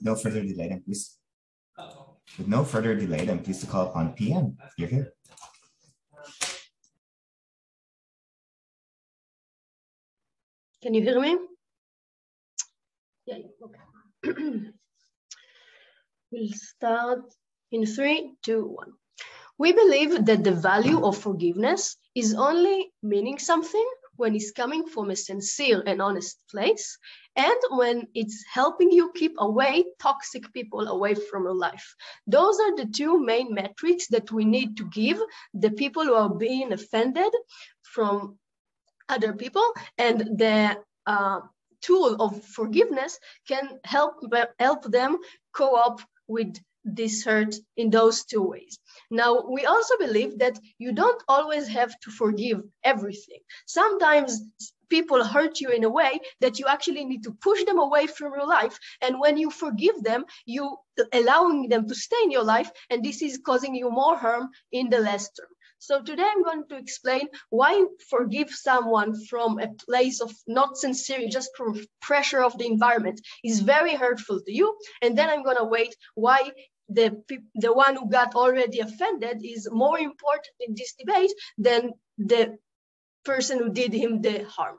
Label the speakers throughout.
Speaker 1: no further delay, then please. With no further delay, then please to call upon PM. You're here.
Speaker 2: Can you hear me? Yeah, okay. We'll start in 3, 2, 1. We believe that the value of forgiveness is only meaning something when it's coming from a sincere and honest place, and when it's helping you keep away toxic people away from your life. Those are the two main metrics that we need to give the people who are being offended from other people, and the tool of forgiveness can help them cope with this hurt in those two ways. Now, we also believe that you don't always have to forgive everything. Sometimes people hurt you in a way that you actually need to push them away from your life. And when you forgive them, you allowing them to stay in your life, and this is causing you more harm in the last term. So today I'm going to explain why forgive someone from a place of not sincerity, just from pressure of the environment, is very hurtful to you. And then I'm going to wait why the one who got already offended is more important in this debate than the person who did him the harm.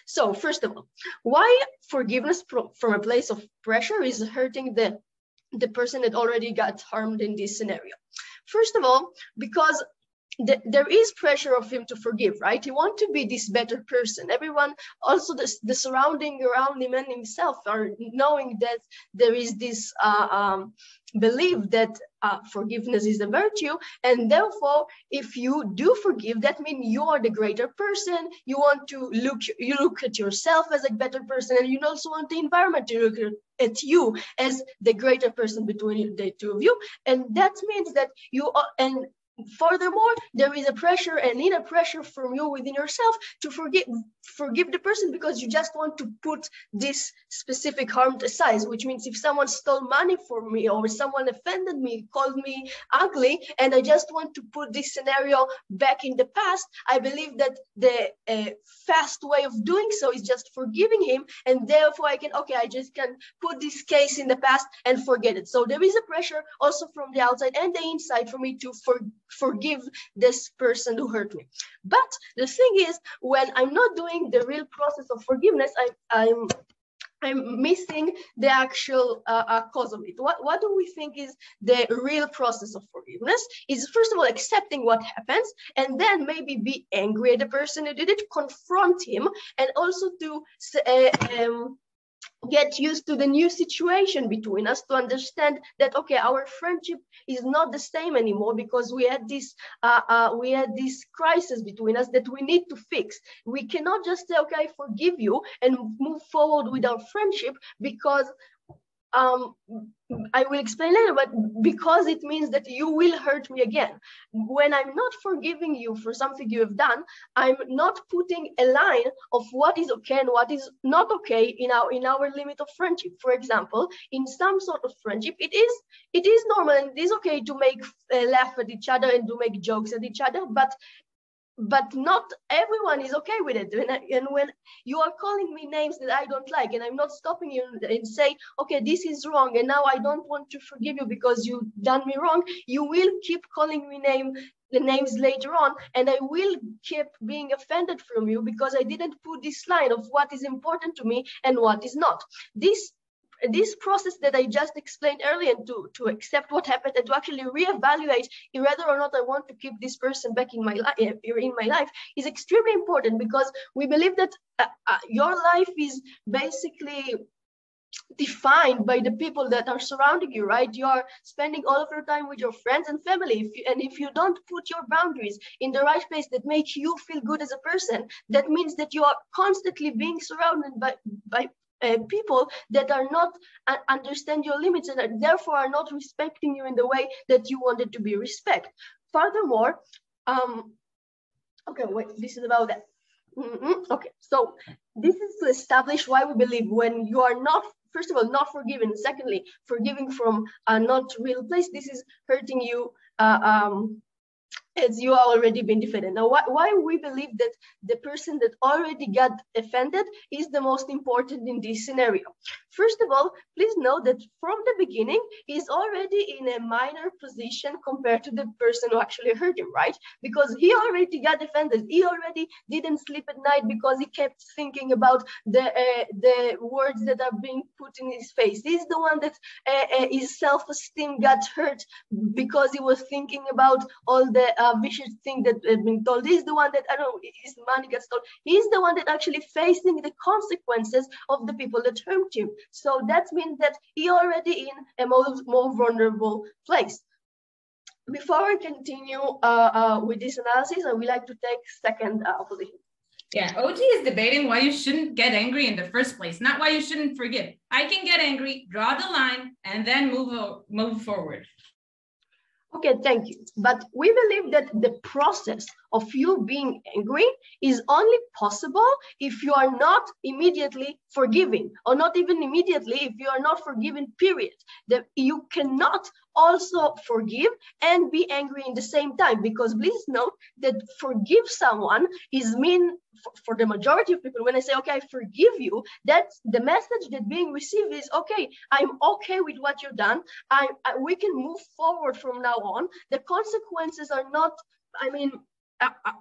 Speaker 2: So first of all, why forgiveness from a place of pressure is hurting the person that already got harmed in this scenario? First of all, because there is pressure of him to forgive, right? He wants to be this better person. Everyone, also the surrounding around him and himself, are knowing that there is this belief that forgiveness is a virtue, and therefore, if you do forgive, that means you are the greater person. You want to look at yourself as a better person, and you also want the environment to look at you as the greater person between the two of you, and that means that you are, and furthermore, there is a pressure, an inner pressure from you within yourself to forgive the person, because you just want to put this specific harm aside, which means if someone stole money from me or someone offended me, called me ugly, and I just want to put this scenario back in the past, I believe that the fast way of doing so is just forgiving him, and therefore I just can put this case in the past and forget it. So there is a pressure also from the outside and the inside for me to forgive this person who hurt me. But the thing is, when I'm not doing the real process of forgiveness, I'm missing the actual cause of it. What do we think is the real process of forgiveness? Is first of all accepting what happens, and then maybe be angry at the person who did it, confront him, and also to get used to the new situation between us, to understand that, okay, our friendship is not the same anymore because we had this crisis between us that we need to fix. We cannot just say, okay, I forgive you and move forward with our friendship, because I will explain later, but because it means that you will hurt me again. When I'm not forgiving you for something you have done, I'm not putting a line of what is okay and what is not okay in our limit of friendship. For example, in some sort of friendship, it is normal and it is okay to make laugh at each other and to make jokes at each other, but not everyone is okay with it. And when you are calling me names that I don't like, and I'm not stopping you and say, okay, this is wrong, and now I don't want to forgive you because you've done me wrong, you will keep calling me names later on, and I will keep being offended from you because I didn't put this line of what is important to me and what is not. This process that I just explained earlier, to accept what happened and to actually reevaluate whether or not I want to keep this person back in my life is extremely important, because we believe that your life is basically defined by the people that are surrounding you, right? You are spending all of your time with your friends and family, if you don't put your boundaries in the right place that make you feel good as a person, that means that you are constantly being surrounded by people that are not understand your limits and therefore are not respecting you in the way that you wanted to be respected. Furthermore, okay, wait, this is about that. Okay, so this is to establish why we believe when you are not, first of all, not forgiven, secondly, forgiving from a not real place, this is hurting you as you are already been defended. Now, why we believe that the person that already got offended is the most important in this scenario? First of all, please know that from the beginning, he's already in a minor position compared to the person who actually hurt him, right? Because he already got offended. He already didn't sleep at night because he kept thinking about the words that are being put in his face. He's the one that his self-esteem got hurt because he was thinking about all the vicious thing that had been told. He's the one that, I don't know, his money gets stolen. He's the one that actually facing the consequences of the people that hurt him. So that means that he already in a more vulnerable place. Before I continue with this analysis, I would like to take second position.
Speaker 3: Yeah, OG is debating why you shouldn't get angry in the first place, not why you shouldn't forgive. I can get angry, draw the line, and then move forward.
Speaker 2: Okay, thank you. But we believe that the process of you being angry is only possible if you are not immediately forgiving, or not even immediately if you are not forgiven, period. That you cannot also forgive and be angry in the same time, because please note that forgive someone is mean for the majority of people. When I say, okay, I forgive you, that's the message that being received is, okay, I'm okay with what you've done. We can move forward from now on. The consequences are not,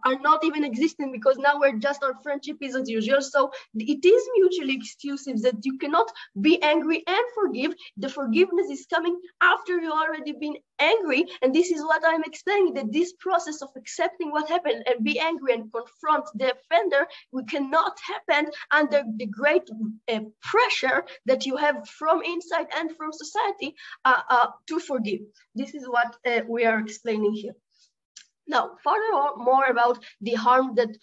Speaker 2: are not even existing, because now we're just, our friendship is as usual. So it is mutually exclusive that you cannot be angry and forgive. The forgiveness is coming after you already been angry. And this is what I'm explaining, that this process of accepting what happened and be angry and confront the offender, we cannot happen under the great pressure that you have from inside and from society to forgive. This is what we are explaining here. Now, furthermore about the harm that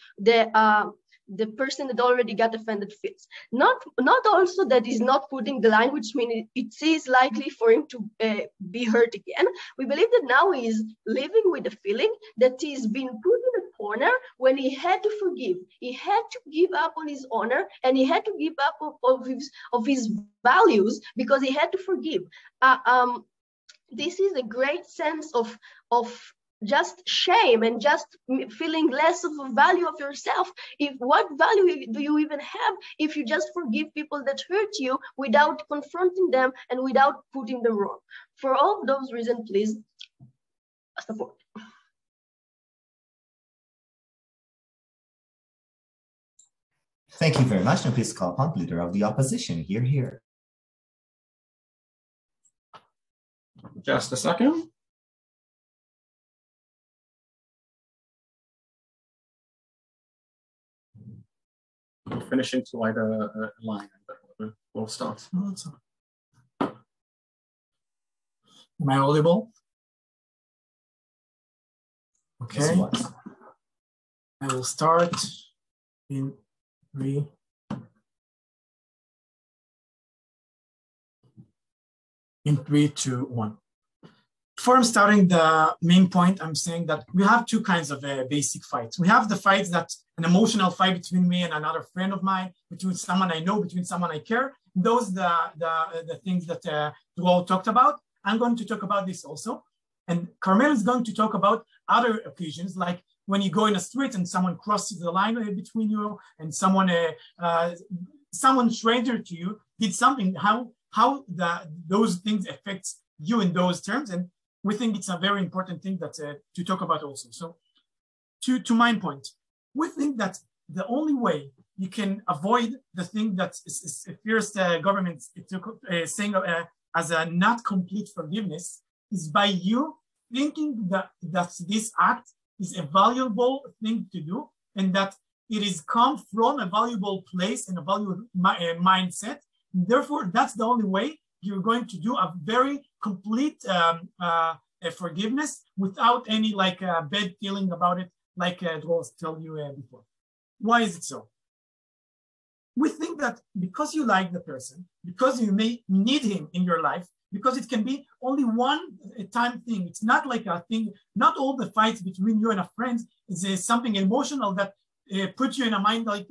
Speaker 2: the person that already got offended feels. Not also that he's not putting the line, which means it is likely for him to be hurt again. We believe that now he is living with the feeling that he's been put in a corner when he had to forgive. He had to give up on his honor, and he had to give up of his values because he had to forgive. This is a great sense of just shame and just feeling less of a value of yourself. What value do you even have if you just forgive people that hurt you without confronting them and without putting them wrong? For all those reasons, please support.
Speaker 1: Thank you very much. Now please call upon the leader of the opposition. Here.
Speaker 4: Just a second. We'll finish into like a line, but we'll start. Am I audible? Okay.
Speaker 1: Yes,
Speaker 4: I will start in 3. In 3, 2, 1. Before I'm starting the main point, I'm saying that we have two kinds of basic fights. We have the fights that an emotional fight between me and another friend of mine, between someone I know, between someone I care. Those are the things that Dror talked about. I'm going to talk about this also. And Carmel is going to talk about other occasions, like when you go in a street and someone crosses the line between you and someone stranger to you did something, how those things affect you in those terms. And we think it's a very important thing that to talk about also. So to my point, we think that the only way you can avoid the thing that is fierce government saying as a not complete forgiveness is by you thinking that this act is a valuable thing to do, and that it is come from a valuable place and a valuable mindset. Therefore, that's the only way you're going to do a very complete forgiveness without any bad feeling about it, like Dror told you before. Why is it so? We think that because you like the person, because you may need him in your life, because it can be only one time thing. It's not like a thing, not all the fights between you and a friend is something emotional that puts you in a mind like,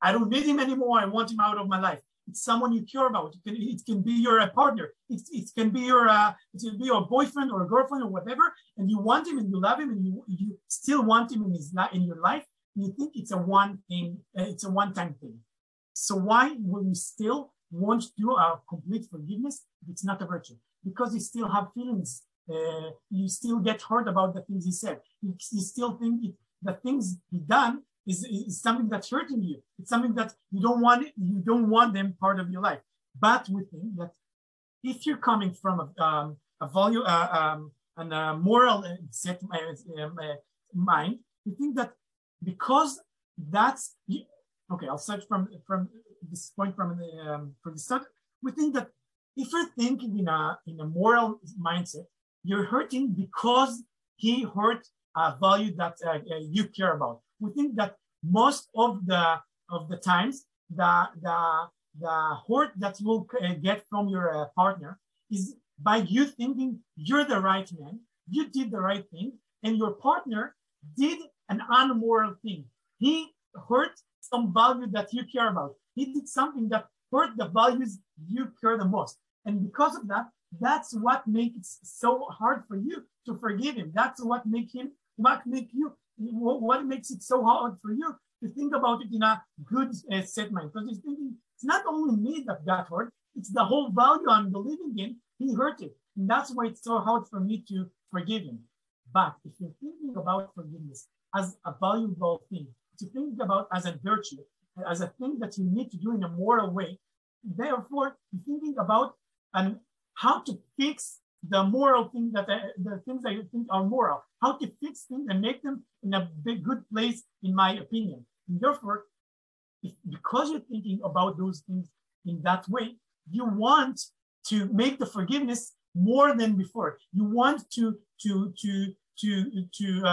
Speaker 4: I don't need him anymore, I want him out of my life. it's someone you care about. It can be your partner. It can be your boyfriend or girlfriend or whatever, and you want him and you love him and you still want him in your life. You think it's a one thing, it's a one-time thing. So why will you still want to do a complete forgiveness if it's not a virtue? Because you still have feelings. You still get hurt about the things he said. You still think the things he done is something that's hurting you. It's something that you don't want them part of your life. But we think that if you're coming from a value and a moral set mind, we think that because that's okay. I'll start from this point from the start. We think that if you're thinking in a moral mindset, you're hurting because he hurt a value that you care about. We think that most of the times the hurt that you will get from your partner is by you thinking you're the right man, you did the right thing, and your partner did an unmoral thing. He hurt some value that you care about. He did something that hurt the values you care the most. And because of that, that's what makes it so hard for you to forgive him. That's what makes it so hard for you to think about it in a good set mind. Because you're thinking, it's not only me that got hurt, it's the whole value I'm believing in, he hurt it. And that's why it's so hard for me to forgive him. But if you're thinking about forgiveness as a valuable thing, to think about as a virtue, as a thing that you need to do in a moral way, therefore, you're thinking about how to fix the moral thing the things that you think are moral, how to fix things and make them in a good place, in my opinion. And therefore, because you're thinking about those things in that way, you want to make the forgiveness more than before. You want to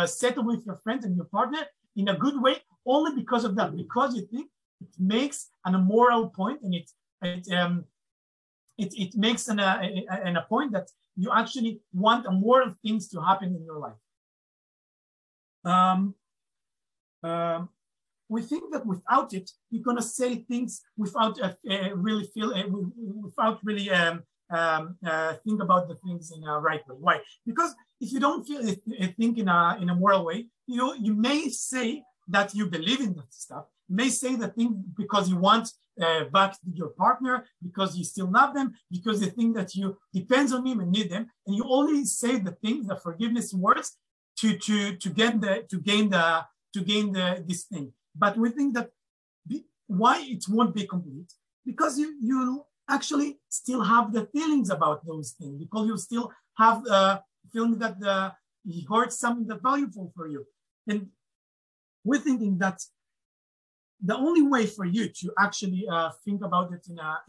Speaker 4: settle with your friends and your partner in a good way, only because of that, because you think it makes an immoral point, and it makes a point that you actually want moral things to happen in your life. We think that without it, you're gonna say things without really think about the things in a right way. Why? Because if you don't think in a moral way, you may say that you believe in that stuff. You may say the thing because you want back your partner, because you still love them, because you think that you depends on them and need them, and you only say the things, the forgiveness words, to gain this thing. But we think that why it won't be complete, because you actually still have the feelings about those things, because you still have the feeling that he hurts something that's valuable for you. And we're thinking that the only way for you to actually think about it in a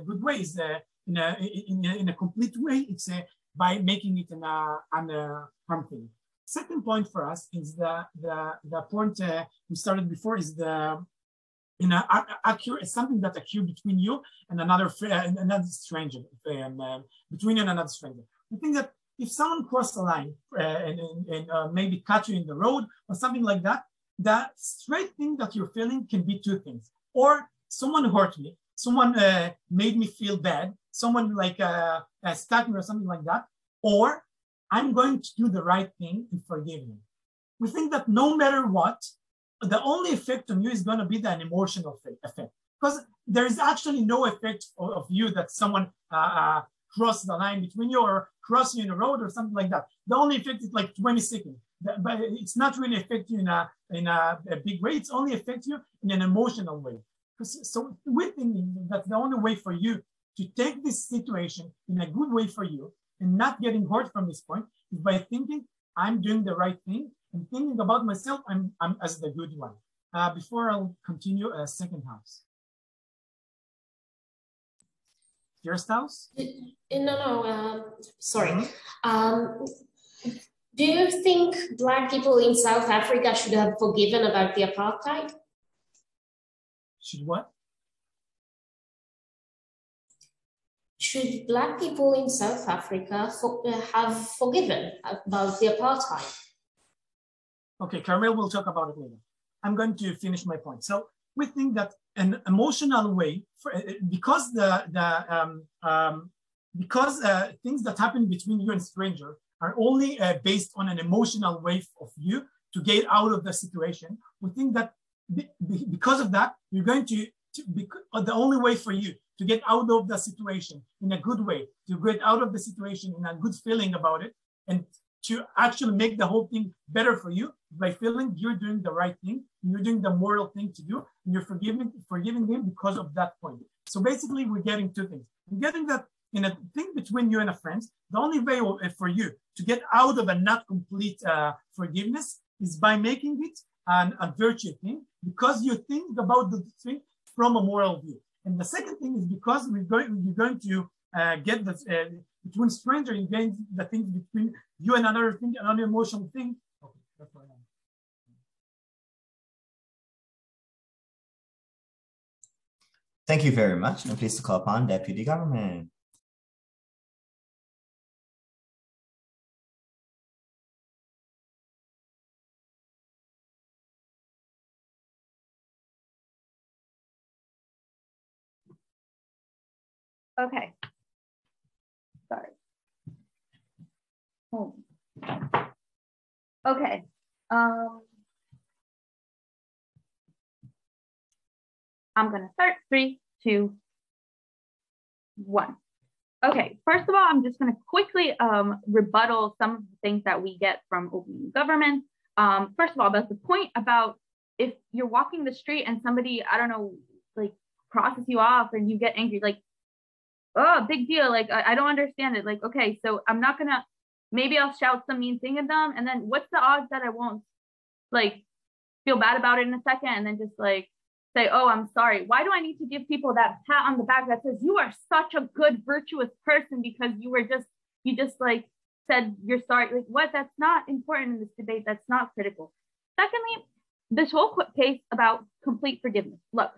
Speaker 4: good way is in a complete way. It's by making it an harm thing. Second point for us is the point we started before is something that occurs between you and another stranger, between you and another stranger. I think that if someone crossed the line and maybe cut you in the road or something like that, the straight thing that you're feeling can be two things. Or someone hurt me, someone made me feel bad, someone stuck me or something like that, or I'm going to do the right thing and forgive him. We think that no matter what, the only effect on you is going to be an emotional effect, because there is actually no effect of you that someone crossed the line between you or cross you in a road or something like that. The only effect is like 20 seconds, but it's not really affect you in a big way. It's only affect you in an emotional way. So we think that the only way for you to take this situation in a good way for you and not getting hurt from this point is by thinking I'm doing the right thing and thinking about myself, I'm as the good one. Before I'll continue, second house. First house?
Speaker 5: No, sorry. Do you think Black people in South Africa should have forgiven about the apartheid?
Speaker 4: Should what?
Speaker 5: Should Black people in South Africa have forgiven about the apartheid?
Speaker 4: Okay, Carmel will talk about it later. I'm going to finish my point. So we think that an emotional way because things that happen between you and stranger are only based on an emotional way of you to get out of the situation. We think that because of that, you're going to be the only way for you to get out of the situation in a good way, to get out of the situation in a good feeling about it, and to actually make the whole thing better for you by feeling you're doing the right thing, you're doing the moral thing to do, and you're forgiving him because of that point. So basically, we're getting two things. We're getting that in a thing between you and a friend, the only way for you to get out of a not complete forgiveness is by making it a virtue thing, because you think about the thing from a moral view. And the second thing is because you're going to get this between stranger, you get the things between you and another thing, another emotional thing. Okay, that's what I am.
Speaker 1: Thank you very much. I'm pleased to call upon Deputy Government.
Speaker 6: Okay. Sorry. Oh. Okay. I'm going to start 3, 2, 1. Okay. First of all, I'm just going to quickly rebuttal some of the things that we get from open government. First of all, that's the point about if you're walking the street and somebody, I don't know, like crosses you off and you get angry, like, oh, big deal. Like, I don't understand it. Like, okay, so I'm not going to, maybe I'll shout some mean thing at them. And then what's the odds that I won't like feel bad about it in a second and then just like say, oh, I'm sorry. Why do I need to give people that pat on the back that says you are such a good, virtuous person because you just like said you're sorry? Like, what? That's not important in this debate. That's not critical. Secondly, this whole case about complete forgiveness. Look,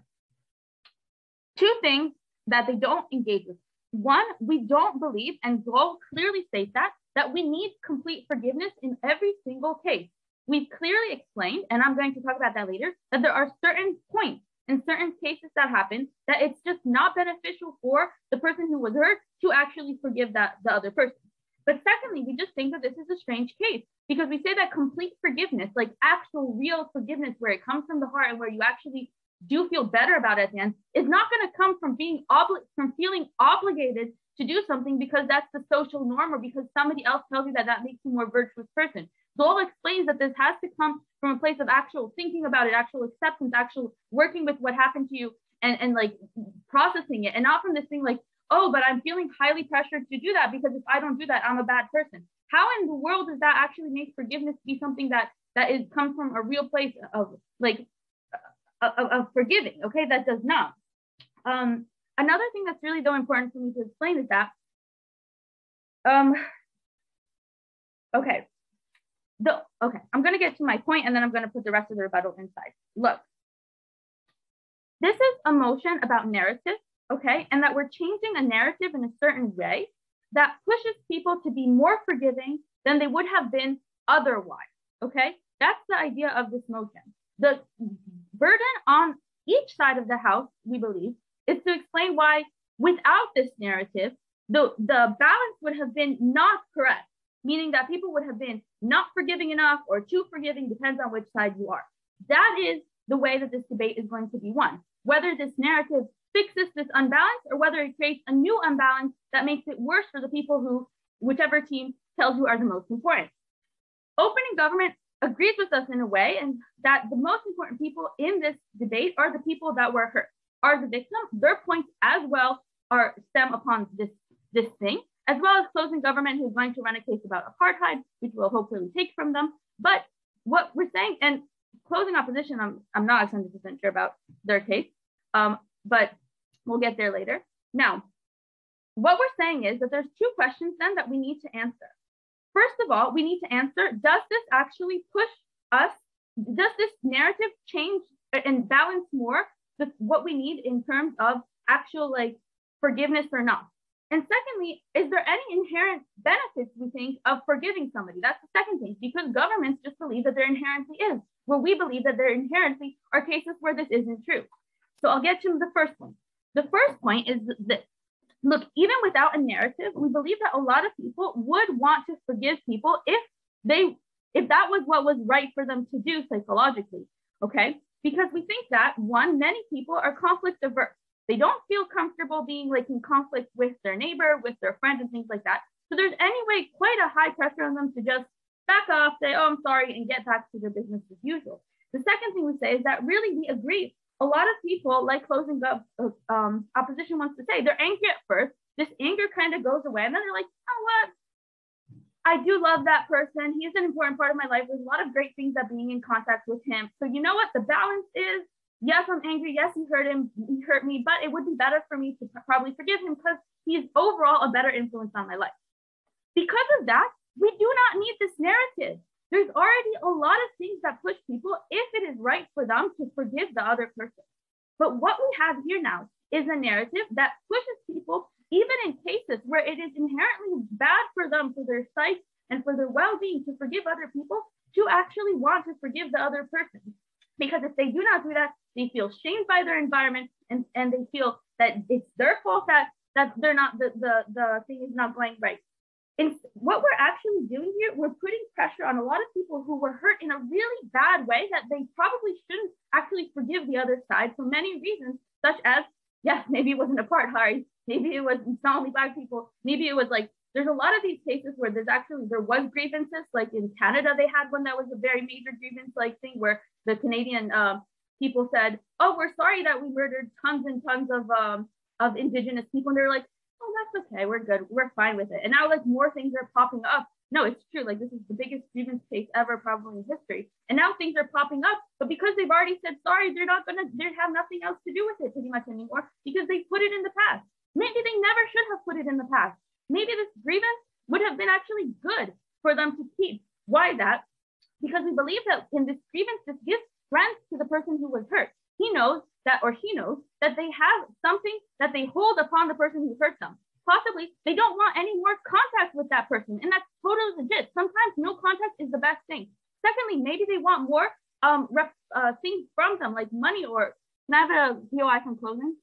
Speaker 6: two things that they don't engage with. One, we don't believe, and Dror clearly states that we need complete forgiveness in every single case. We've clearly explained, and I'm going to talk about that later, that there are certain points in certain cases that happen that it's just not beneficial for the person who was hurt to actually forgive the other person. But secondly, we just think that this is a strange case because we say that complete forgiveness, like actual real forgiveness where it comes from the heart and where you actually do feel better about it at the end, is not going to come from feeling obligated to do something because that's the social norm or because somebody else tells you that makes you a more virtuous person. Dror explains that this has to come from a place of actual thinking about it, actual acceptance, actual working with what happened to you and like processing it, and not from this thing like, oh, but I'm feeling highly pressured to do that because if I don't do that, I'm a bad person. How in the world does that actually make forgiveness be something that comes from a real place of like of forgiving? Okay, that does not. Another thing that's really though important for me to explain is that okay, I'm going to get to my point and then I'm going to put the rest of the rebuttal inside. Look, this is a motion about narrative, okay, and that we're changing a narrative in a certain way that pushes people to be more forgiving than they would have been otherwise, okay? That's the idea of this motion. The burden on each side of the house, we believe, is to explain why without this narrative, the balance would have been not correct, meaning that people would have been not forgiving enough or too forgiving, depends on which side you are. That is the way that this debate is going to be won. Whether this narrative fixes this unbalance or whether it creates a new unbalance that makes it worse for the people who, whichever team tells you are the most important. Opening government agrees with us in a way, and that the most important people in this debate are the people that were hurt, are the victim. Their points as well stem upon this thing, as well as closing government, who's going to run a case about apartheid, which we'll hopefully take from them. But what we're saying, and closing opposition, I'm not 100% sure about their case, but we'll get there later. Now, what we're saying is that there's two questions then that we need to answer. First of all, we need to answer, does this actually push us? Does this narrative change and balance more what we need in terms of actual like forgiveness or not? And secondly, is there any inherent benefits, we think, of forgiving somebody? That's the second thing, because governments just believe that there inherently is, where we believe that there inherently are cases where this isn't true. So I'll get to the first point. The first point is that, look, even without a narrative, we believe that a lot of people would want to forgive people if that was what was right for them to do psychologically, okay? Because we think that, one, many people are conflict averse. They don't feel comfortable being like in conflict with their neighbor, with their friend and things like that. So there's anyway quite a high pressure on them to just back off, say, oh, I'm sorry, and get back to their business as usual. The second thing we say is that really we agree. A lot of people, like closing up, opposition wants to say, they're angry at first. This anger kind of goes away. And then they're like, oh, what? I do love that person. He's an important part of my life. There's a lot of great things that being in contact with him. So you know what the balance is? Yes, I'm angry. Yes, he hurt me, but it would be better for me to probably forgive him because he's overall a better influence on my life. Because of that, we do not need this narrative. There's already a lot of things that push people, if it is right for them, to forgive the other person. But what we have here now is a narrative that pushes people, even in cases where it is inherently bad for them, for their sight and for their well-being, to forgive other people, to actually want to forgive the other person. Because if they do not do that, they feel shamed by their environment, and they feel that it's their fault that they're not, the thing is not going right. And what we're actually doing here, we're putting pressure on a lot of people who were hurt in a really bad way that they probably shouldn't actually forgive the other side for many reasons, such as, yes, maybe it wasn't apartheid, maybe it was not only Black people, maybe it was like, there's a lot of these cases where there was grievances, like in Canada, they had one that was a very major grievance like thing where the Canadian people said, oh, we're sorry that we murdered tons and tons of Indigenous people. And they're like, oh, that's okay, we're good, we're fine with it. And now like more things are popping up. No, it's true, like this is the biggest grievance case ever probably in history. And now things are popping up, but because they've already said sorry, they have nothing else to do with it pretty much anymore because they put it in the past. Maybe they never should have put it in the past. Maybe this grievance would have been actually good for them to keep. Why that? Because we believe that in this grievance, this gives strength to the person who was hurt. He knows that they have something that they hold upon the person who hurt them. Possibly they don't want any more contact with that person, and that's totally legit. Sometimes no contact is the best thing. Secondly, maybe they want more things from them, like money, or can I have a POI from closing?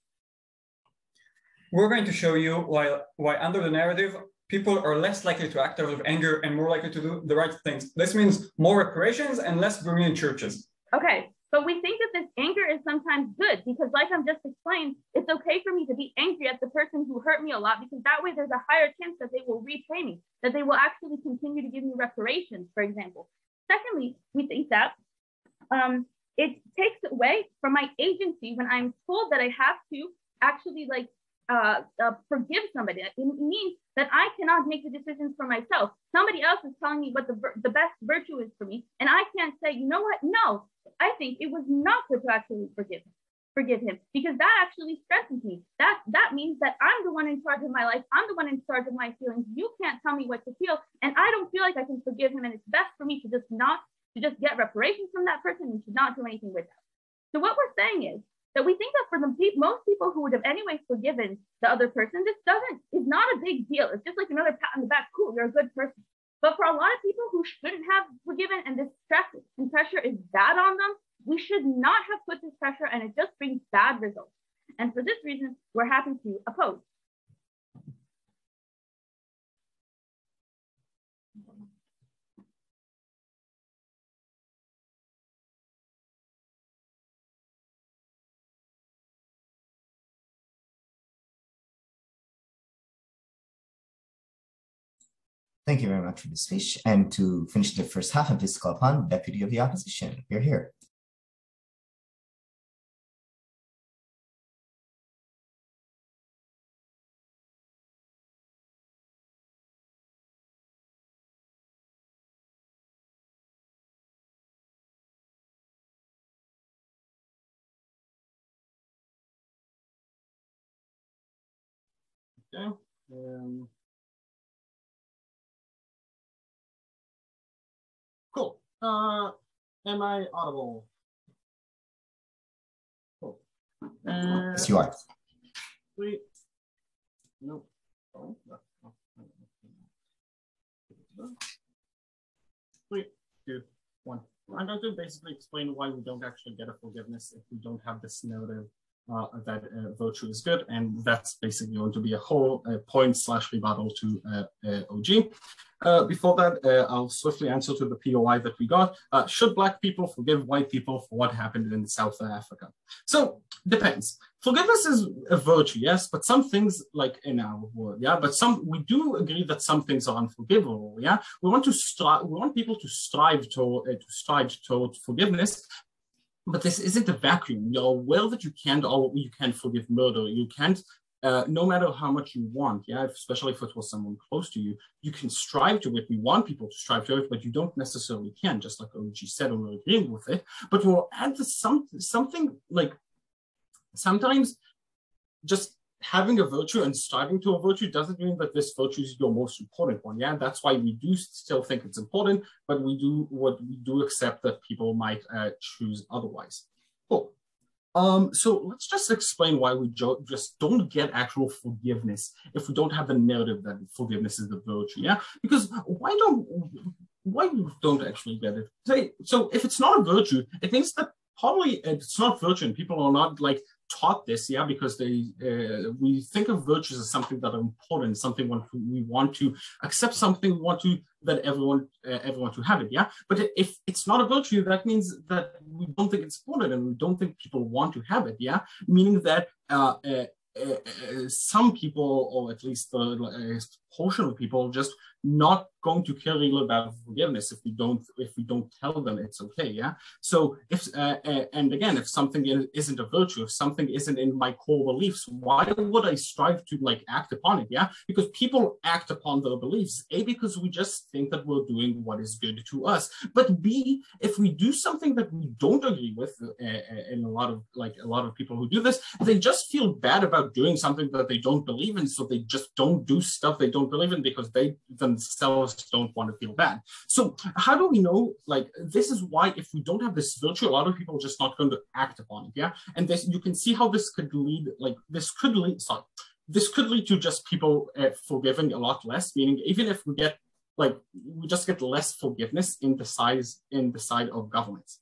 Speaker 7: We're going to show you why under the narrative, people are less likely to act out of anger and more likely to do the right things. This means more reparations and less burning in churches. Okay, but we think that this anger is sometimes good because, like I'm just explained, it's okay for me to be angry at the person who hurt me a lot because that way there's a higher chance that they will repay me, that they will actually continue to give me reparations, for example. Secondly, we think that it takes away from my agency when I'm told that I have to actually forgive somebody. It means that I cannot make the decisions for myself. Somebody else is telling me what the best virtue is for me, and I can't say, you know what? No, I think it was not good to actually forgive him because that actually strengthens me. That means that I'm the one in charge of my life. I'm the one in charge of my feelings. You can't tell me what to feel, and I don't feel like I can forgive him. And it's best for me to just get reparations from that person and to not do anything with that. So what we're saying is that we think that for most people who would have anyway forgiven the other person, is not a big deal. It's just like another pat on the back. Cool, you're a good person. But for a lot of people who shouldn't have forgiven and this stress and pressure is bad on them, we should not have put this pressure and it just brings bad results. And for this reason, we're happy to oppose.
Speaker 1: Thank you very much for the speech. And to finish the first half of this call upon Deputy of the Opposition, you're here.
Speaker 4: Okay. Cool. Am I audible? Cool.
Speaker 1: Yes, you are.
Speaker 4: Wait. Nope. Oh, no. 3, 2, 1. I'm going to basically explain why we don't actually get a forgiveness if we don't have this narrative
Speaker 8: virtue is good, and that's basically going to be a whole point/rebuttal to OG. Before that, I'll swiftly answer to the POI that we got. Should Black people forgive white people for what happened in South Africa? So, depends. Forgiveness is a virtue, yes, but some things, like in our world, yeah, but we do agree that some things are unforgivable, yeah. We want people to strive toward forgiveness, but this isn't a vacuum. You're aware that you can't forgive murder. You can't, no matter how much you want, yeah, especially if it was someone close to you, you can strive to it. We want people to strive to it, but you don't necessarily can, just like OG said, and we're agreeing with it. But we'll add something like, sometimes just having a virtue and striving to a virtue doesn't mean that this virtue is your most important one. Yeah, that's why we do still think it's important, but we do accept that people might choose otherwise. Cool. So let's just explain why we just don't get actual forgiveness if we don't have the narrative that forgiveness is the virtue. Yeah, because why don't actually get it? So if it's not a virtue, it means that probably it's not virtue, and people are not like taught this, yeah, because we think of virtues as something that are important, something we want to accept, something we want to that everyone to have it, yeah. But if it's not a virtue, that means that we don't think it's important, and we don't think people want to have it, yeah. Meaning that some people, or at least a portion of people, just not going to care really about forgiveness if we don't tell them it's okay, yeah. So and again, if something isn't a virtue, if something isn't in my core beliefs, why would I strive to like act upon it, yeah? Because people act upon their beliefs, A, because we just think that we're doing what is good to us, but B, if we do something that we don't agree with, and a lot of people who do this, they just feel bad about doing something that they don't believe in, so they just don't do stuff they don't believe in because they themselves don't want to feel bad. So how do we know, like, this is why if we don't have this virtue, a lot of people are just not going to act upon it, yeah? And this, you can see how this could lead, this could lead to just people forgiving a lot less, meaning even if we get, we just get less forgiveness in the side of governments.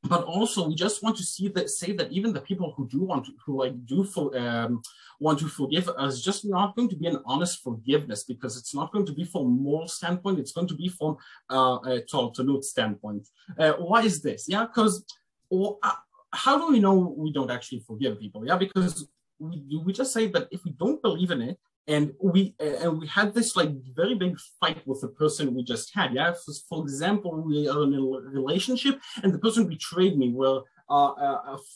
Speaker 8: But also, we just want to say that even the people who want to forgive us, just not going to be an honest forgiveness, because it's not going to be from a moral standpoint. It's going to be from a Talmud standpoint. Why is this? Yeah, because how do we know we don't actually forgive people? Yeah, because we just say that if we don't believe in it, and we had this like very big fight with the person we just had. Yeah, for example, we are in a relationship, and the person betrayed me. Well,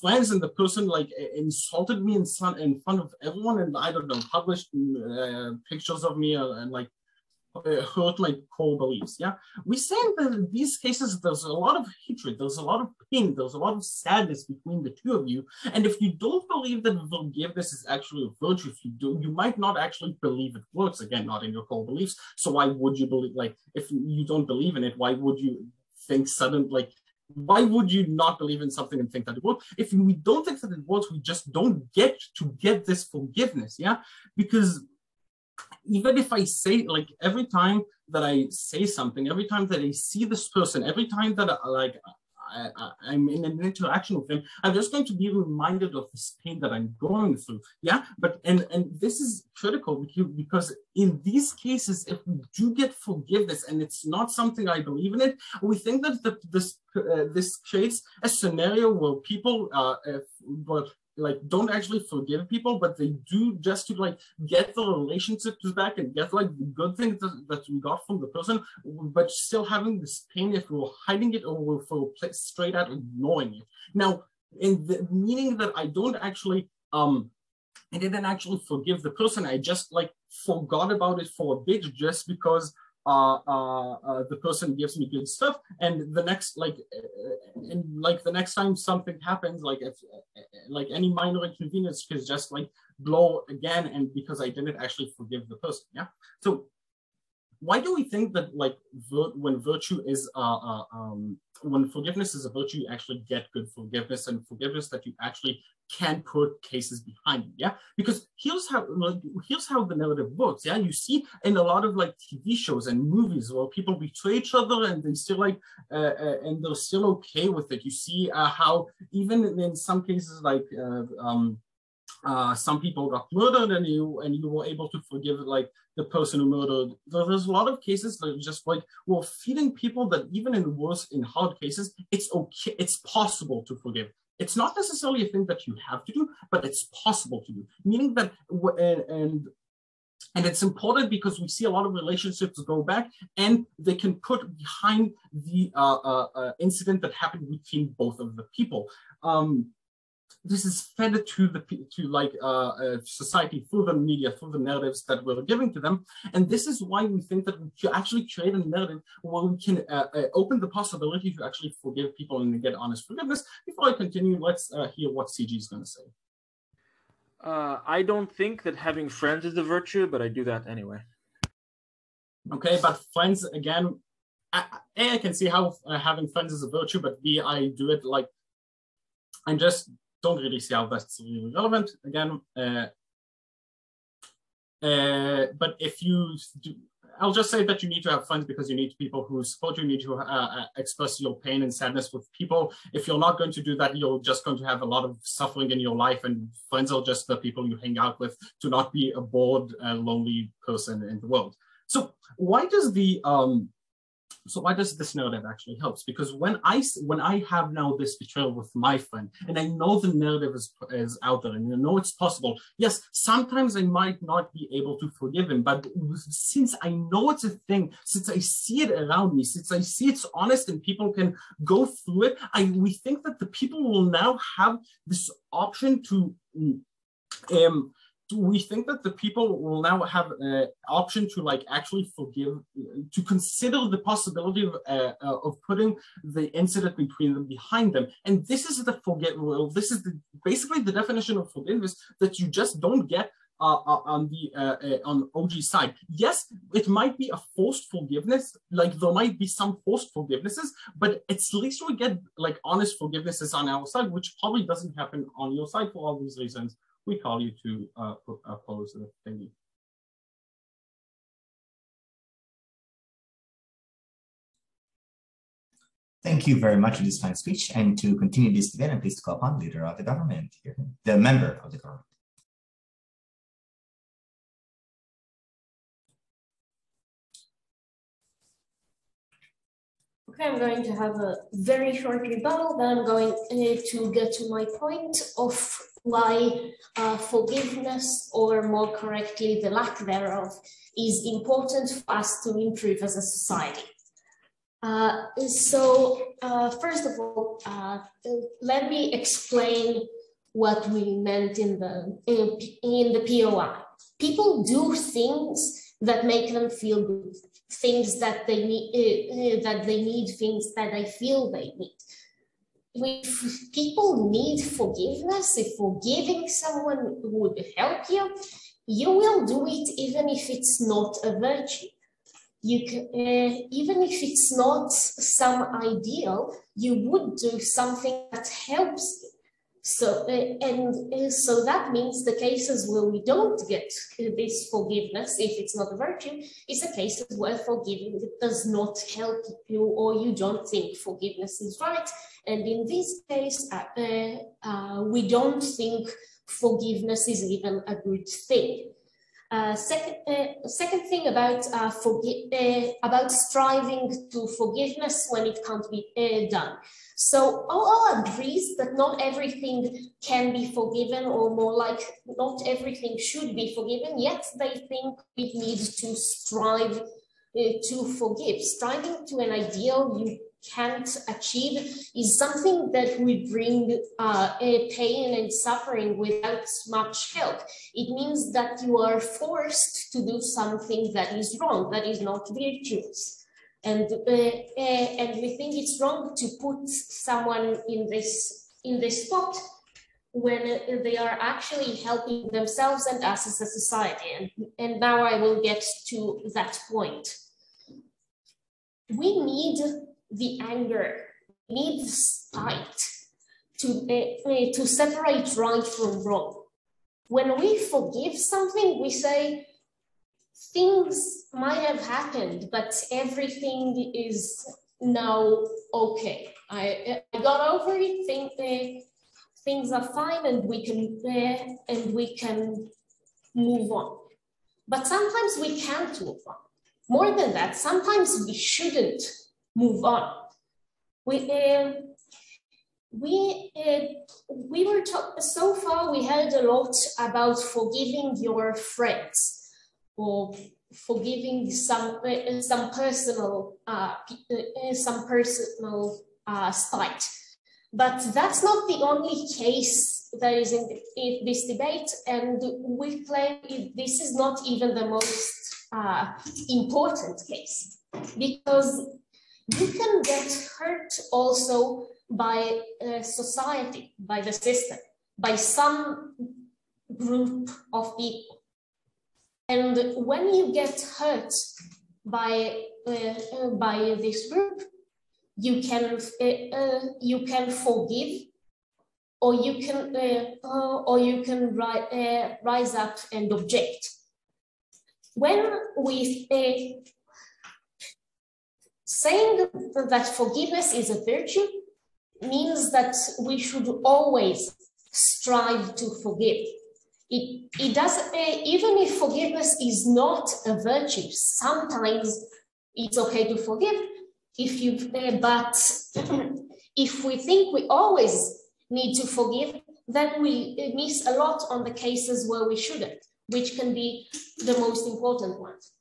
Speaker 8: friends, and the person like insulted me in front of everyone, and I don't know, published pictures of me and like hurt my core beliefs. Yeah, we say that in these cases there's a lot of hatred, there's a lot of pain, there's a lot of sadness between the two of you, and if you don't believe that forgiveness is actually a virtue, if you do, you might not actually believe it works. Again, not in your core beliefs. So why would you believe? Like, if you don't believe in it, why would you think why would you not believe in something and think that it works? If we don't think that it works, we just don't get this forgiveness. Yeah, because even if I say, like, every time that I say something, every time that I see this person, every time that I'm in an interaction with them, I'm just going to be reminded of this pain that I'm going through. Yeah, but and this is critical because in these cases, if we do get forgiveness and it's not something I believe in it, we think that this creates a scenario where people don't actually forgive people, but they do just to like get the relationships back and get like the good things that we got from the person, but still having this pain if we're hiding it or if we're straight out ignoring it. Now, in the meaning that I don't actually, I didn't actually forgive the person. I just like forgot about it for a bit just because the person gives me good stuff, and the next the next time something happens, like if any minor inconvenience could just like blow again, and because I didn't actually forgive the person. Yeah, so why do we think that like when virtue is when forgiveness is a virtue, you actually get good forgiveness, and forgiveness that you actually can put cases behind you? Yeah, because here's how the narrative works. Yeah, you see in a lot of like TV shows and movies where people betray each other and they still like and they're still okay with it. You see how even in some cases like some people got murdered and you were able to forgive like the person who murdered. There's a lot of cases that are just like, well, feeding people that even in hard cases, it's okay, it's possible to forgive. It's not necessarily a thing that you have to do, but it's possible to do. Meaning that, and it's important because we see a lot of relationships go back and they can put behind the incident that happened between both of the people. This is fed to society through the media, through the narratives that we're giving to them. And this is why we think that we should actually create a narrative where we can open the possibility to actually forgive people and get honest forgiveness. Before I continue, let's hear what CG is going to say.
Speaker 9: I don't think that having friends is a virtue, but I do that anyway.
Speaker 8: Okay, but friends, again, I can see how having friends is a virtue, but B, I do it like, I just don't really see how that's really relevant. Again, but if you do, I'll just say that you need to have friends because you need people who support you. You need to express your pain and sadness with people. If you're not going to do that, you're just going to have a lot of suffering in your life, and friends are just the people you hang out with to not be a bored, lonely person in the world. So why does this narrative actually helps? Because when I have now this betrayal with my friend, and I know the narrative is out there, and I know it's possible. Yes, sometimes I might not be able to forgive him, but since I know it's a thing, since I see it around me, since I see it's honest and people can go through it, we think that the people will now have this option to. We think that the people will now have an option to like actually forgive, to consider the possibility of putting the incident between them behind them. And this is basically the definition of forgiveness that you just don't get on OG's side. Yes, it might be a forced forgiveness, like there might be some forced forgivenesses, but at least we get like honest forgivenesses on our side, which probably doesn't happen on your side for all these reasons. We call you to oppose the thingy.
Speaker 1: Thank you very much for this fine speech. And to continue this debate, I'm pleased to call upon the leader of the government, the member of the government.
Speaker 5: Okay, I'm going to have a very short rebuttal, then I'm going to get to my point of why forgiveness, or more correctly, the lack thereof, is important for us to improve as a society. First of all, let me explain what we meant in the POI. People do things that make them feel good, things that they need, things that they feel they need. If people need forgiveness, if forgiving someone would help you, you will do it even if it's not a virtue. You can, even if it's not some ideal, you would do something that helps you. So that means the cases where we don't get this forgiveness, if it's not a virtue, is the cases where forgiving does not help you, or you don't think forgiveness is right. And in this case, we don't think forgiveness is even a good thing. Second thing about striving to forgiveness when it can't be done. So all agrees that not everything can be forgiven, or more like not everything should be forgiven, yet they think we need to strive to forgive. Striving to an ideal you can't achieve is something that would bring pain and suffering without much help. It means that you are forced to do something that is wrong, that is not virtuous. And we think it's wrong to put someone in this spot when they are actually helping themselves and us as a society. And now I will get to that point. we need the anger, we need the spite to separate right from wrong. When we forgive something, we say things might have happened, but everything is now okay. I got over it. Things are fine, and we can move on. But sometimes we can't move on. More than that, sometimes we shouldn't move on. We were so far we heard a lot about forgiving your friends or forgiving some personal spite, but that's not the only case that is in this debate, and we claim this is not even the most important case, because you can get hurt also by society, by the system, by some group of people. And when you get hurt by this group, you can forgive, or you can rise up and object. When we saying that forgiveness is a virtue means that we should always strive to forgive. It does, even if forgiveness is not a virtue, sometimes it's okay to forgive. But if we think we always need to forgive, then we miss a lot on the cases where we shouldn't, which can be the most important ones.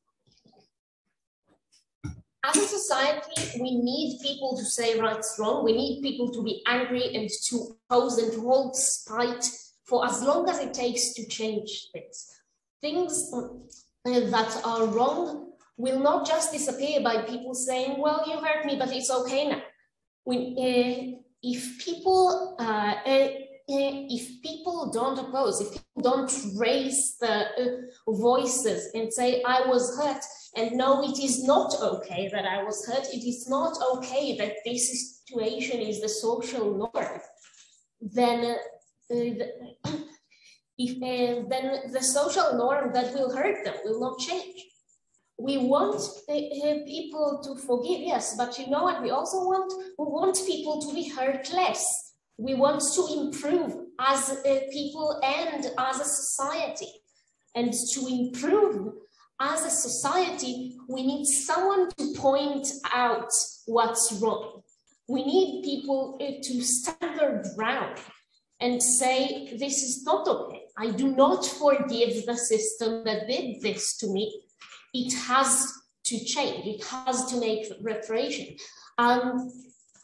Speaker 5: As a society, we need people to say right's wrong. We need people to be angry and to oppose and to hold spite for as long as it takes to change things. Things that are wrong will not just disappear by people saying, well, you hurt me, but it's okay now. If people don't oppose, if people don't raise the voices and say, I was hurt, and no, it is not okay that I was hurt, it is not okay that this situation is the social norm, then the social norm that will hurt them will not change. We want people to forgive, yes, but you know what we also want? We want people to be hurt less. We want to improve as people and as a society. And to improve as a society, we need someone to point out what's wrong. We need people to stand their ground and say, this is not okay. I do not forgive the system that did this to me. It has to change. It has to make reparation.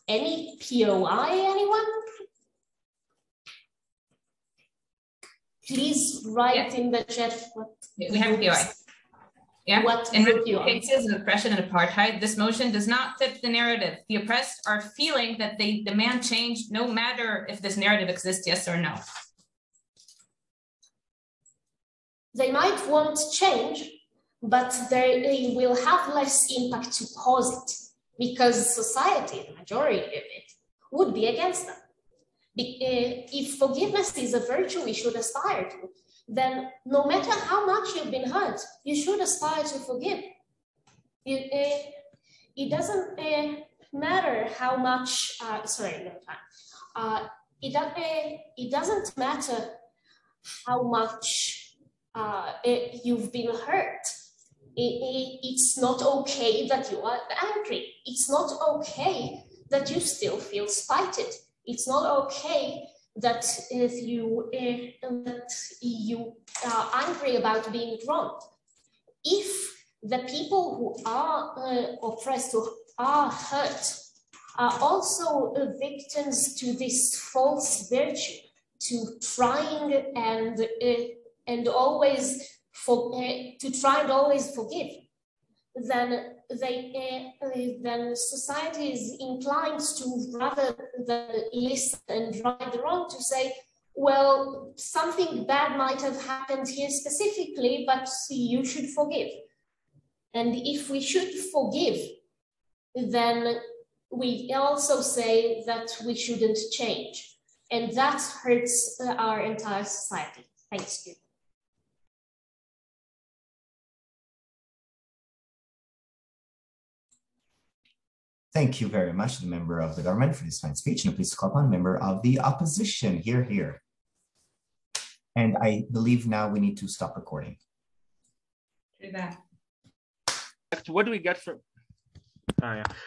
Speaker 5: Any POI, anyone? Please write in the chat.
Speaker 3: We have POI. Yeah.
Speaker 5: What
Speaker 3: in cases of oppression and apartheid, this motion does not fit the narrative. The oppressed are feeling that they demand change no matter if this narrative exists, yes or no.
Speaker 5: They might want change, but they will have less impact to cause it because society, the majority of it, would be against them. If forgiveness is a virtue we should aspire to, then no matter how much you've been hurt, you should aspire to forgive. It doesn't matter how much, it doesn't matter how much you've been hurt. It's not okay that you are angry. It's not okay that you still feel spited. It's not okay that if you are angry about being wronged. If the people who are oppressed, who are hurt, are also victims to this false virtue, to trying and always forgive, then society is inclined to, rather than listen and right the wrong, to say, well, something bad might have happened here specifically, but you should forgive. And if we should forgive, then we also say that we shouldn't change. And that hurts our entire society. Thanks you.
Speaker 1: Thank you very much to the member of the government for this fine speech, and please call upon member of the opposition. Hear, hear. And I believe now we need to stop recording.
Speaker 3: Do that.
Speaker 9: What do we get from?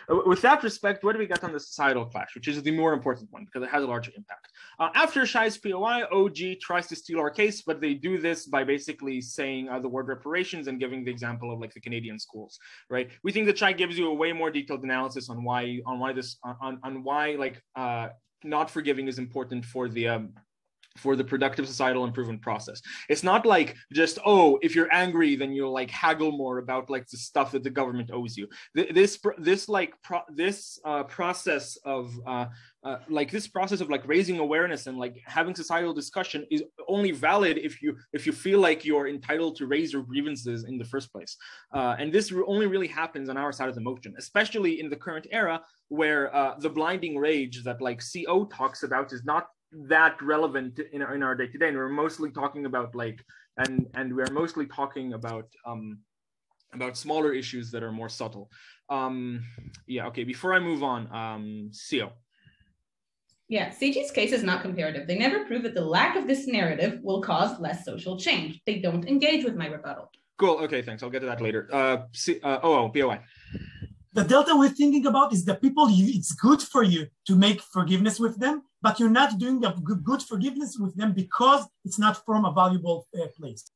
Speaker 9: With that respect, what do we get on the societal clash, which is the more important one because it has a larger impact? After Shai's POI, OG tries to steal our case, but they do this by basically saying the word reparations and giving the example of like the Canadian schools, right? We think that Shai gives you a way more detailed analysis on why not forgiving is important for the productive societal improvement process. It's not like just, oh, if you're angry, then you'll like haggle more about like the stuff that the government owes you. This process of raising awareness and like having societal discussion is only valid if you feel like you're entitled to raise your grievances in the first place. And this only really happens on our side of the motion, especially in the current era where the blinding rage that like CO talks about is not that relevant in our day-to-day, and we're mostly talking about like and we're mostly talking about smaller issues that are more subtle. Before I move on, CO.
Speaker 3: Yeah, CG's case is not comparative. They never prove that the lack of this narrative will cause less social change. They don't engage with my rebuttal.
Speaker 9: Cool. Okay, thanks. I'll get to that later. POI.
Speaker 4: The delta we're thinking about is the people it's good for you to make forgiveness with them, but you're not doing the good forgiveness with them because it's not from a valuable place.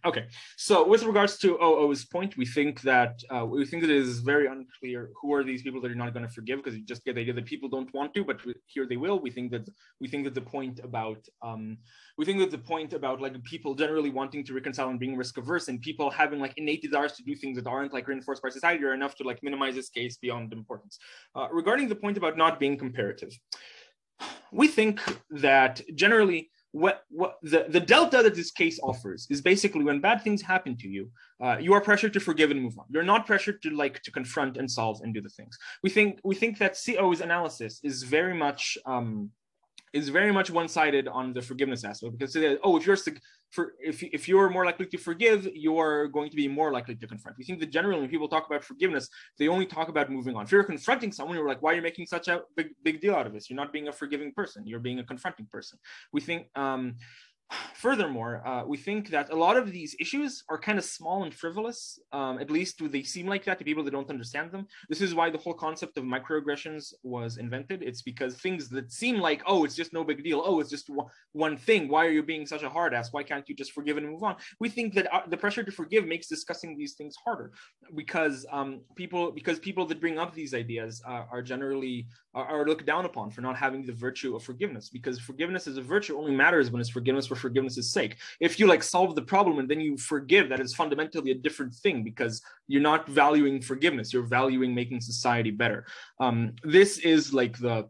Speaker 9: Okay, so with regards to OO's point, we think that it is very unclear who are these people that are not going to forgive, because you just get the idea that people don't want to, but here they will. We think that the point about like people generally wanting to reconcile and being risk averse, and people having like innate desires to do things that aren't like reinforced by society are enough to like minimize this case beyond importance. Regarding the point about not being comparative, we think that generally what the delta that this case offers is basically when bad things happen to you, you are pressured to forgive and move on. You're not pressured to confront and solve and do the things. We think that CO's analysis is very much one-sided on the forgiveness aspect, because if you're more likely to forgive, you're going to be more likely to confront. We think that generally when people talk about forgiveness, they only talk about moving on. If you're confronting someone, you're like, why are you making such a big deal out of this? You're not being a forgiving person. You're being a confronting person. We think, furthermore, we think that a lot of these issues are kind of small and frivolous. At least they seem like that to people that don't understand them. This is why the whole concept of microaggressions was invented. It's because things that seem like, oh, it's just no big deal. Oh, it's just one thing. Why are you being such a hard ass? Why can't you just forgive and move on? We think that the pressure to forgive makes discussing these things harder, because people that bring up these ideas are generally looked down upon for not having the virtue of forgiveness, because forgiveness as a virtue only matters when it's forgiveness for forgiveness' sake. If you like solve the problem and then you forgive, that is fundamentally a different thing, because you're not valuing forgiveness, you're valuing making society better. This is like the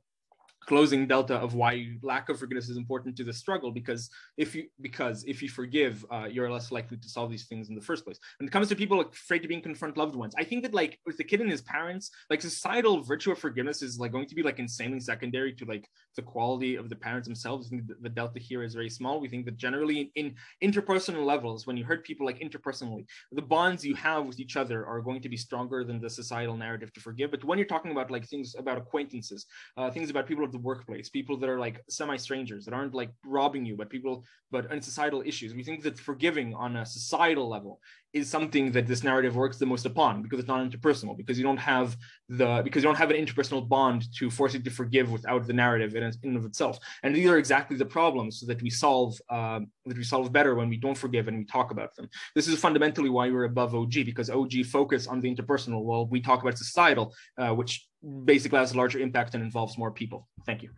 Speaker 9: closing delta of why lack of forgiveness is important to the struggle, because if you forgive, you're less likely to solve these things in the first place. When it comes to people afraid to confront loved ones, I think that like with the kid and his parents, like societal virtue of forgiveness is like going to be like insanely secondary to like the quality of the parents themselves. I think the delta here is very small. We think that generally in interpersonal levels, when you hurt people like interpersonally, the bonds you have with each other are going to be stronger than the societal narrative to forgive. But when you're talking about like things about acquaintances, things about people of the workplace, people that are like semi-strangers that aren't like robbing you, but in societal issues, we think that forgiving on a societal level is something that this narrative works the most upon, because it's not interpersonal, because you don't have an interpersonal bond to force you to forgive without the narrative in and of itself. And these are exactly the problems that we solve better when we don't forgive and we talk about them. This is fundamentally why we're above OG, because OG focus on the interpersonal while we talk about societal, which basically has a larger impact and involves more people. Thank you.